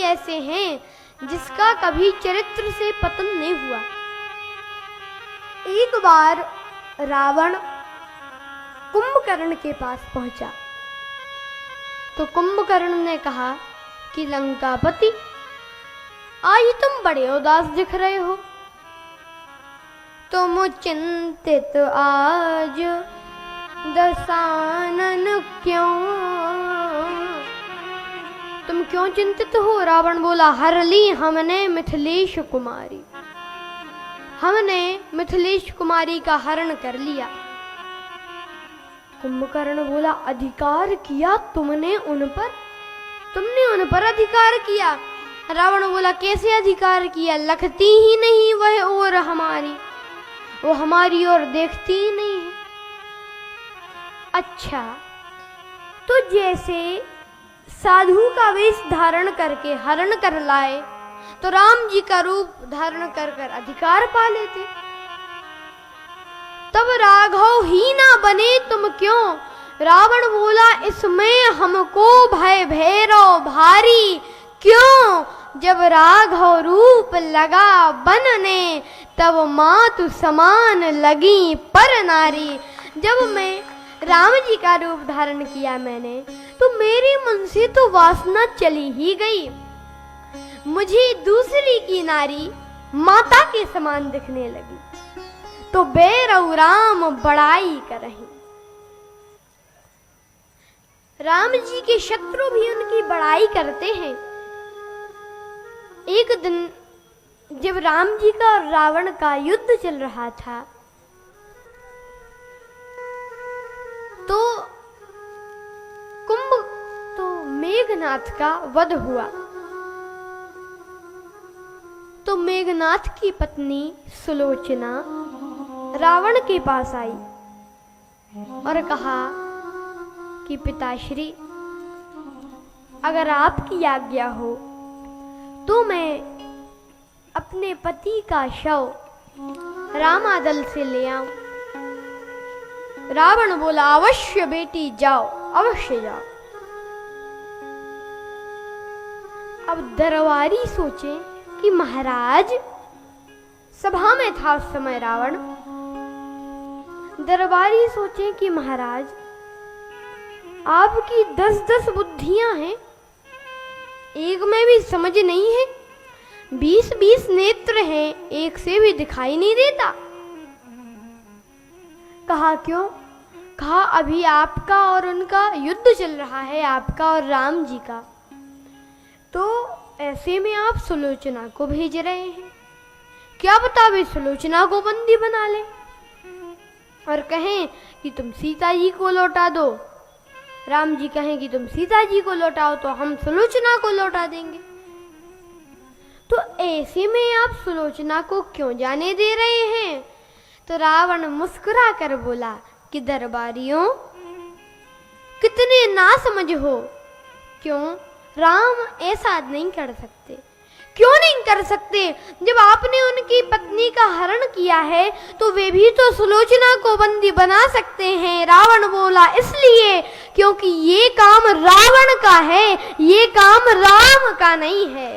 ऐसे हैं जिसका कभी चरित्र से पतन नहीं हुआ। एक बार रावण कुंभकर्ण के पास पहुंचा तो कुंभकर्ण ने कहा कि लंकापति, आज तुम बड़े उदास दिख रहे हो। तुम चिंतित आज दशानन क्यों? तुम क्यों चिंतित हो? रावण बोला, हर ली हमने मिथिलेश कुमारी, हमने मिथिलेश कुमारी का हरण कर लिया। कुंभकर्ण बोला, अधिकार किया तुमने उन पर? तुमने उन पर अधिकार किया? रावण बोला, कैसे अधिकार किया? लखती ही नहीं वह और हमारी, वो हमारी ओर देखती ही नहीं है। अच्छा, तो जैसे साधु का वेश धारण करके हरण कर लाए तो राम जी का रूप धारण कर कर अधिकार पा लेते। तब राघव ही ना बने तुम क्यों? रावण बोला, इसमें हमको भय भैरव भारी क्यों? जब राघव रूप लगा बनने तब मातु समान लगी पर नारी। जब मैं राम जी का रूप धारण किया मैंने तो मेरे मन से तो वासना चली ही गई। मुझे दूसरी की नारी माता के समान दिखने लगी तो बैरव राम बड़ाई करहीं। राम जी के शत्रु भी उनकी बड़ाई करते हैं। एक दिन जब राम जी का और रावण का युद्ध चल रहा था तो मेघनाथ का वध हुआ। तो मेघनाथ की पत्नी सुलोचना रावण के पास आई और कहा कि पिताश्री, अगर आपकी आज्ञा हो तो मैं अपने पति का शव रामादल से ले आऊं। रावण बोला, अवश्य बेटी जाओ, अवश्य जाओ। अब दरबारी सोचे कि महाराज, सभा में था उस समय रावण, दरबारी सोचे कि महाराज आपकी 10-10 बुद्धियां हैं, एक में भी समझ नहीं है, 20-20 नेत्र हैं, एक से भी दिखाई नहीं देता। कहा क्यों? कहा अभी आपका और उनका युद्ध चल रहा है, आपका और राम जी का, तो ऐसे में आप सुलोचना को भेज रहे हैं, क्या पता वे सुलोचना को बंदी बना ले और कहें कि तुम सीता जी को लौटा दो। राम जी कहें कि तुम सीता जी को लौटाओ तो हम सुलोचना को लौटा देंगे। तो ऐसे में आप सुलोचना को क्यों जाने दे रहे हैं? तो रावण मुस्कुरा कर बोला कि दरबारियों, कितने ना समझ हो। क्यों? राम ऐसा नहीं कर सकते। क्यों नहीं कर सकते? जब आपने उनकी पत्नी का हरण किया है तो वे भी तो सुलोचना को बंदी बना सकते हैं। रावण बोला, इसलिए क्योंकि ये काम रावण का है, ये काम राम का नहीं है।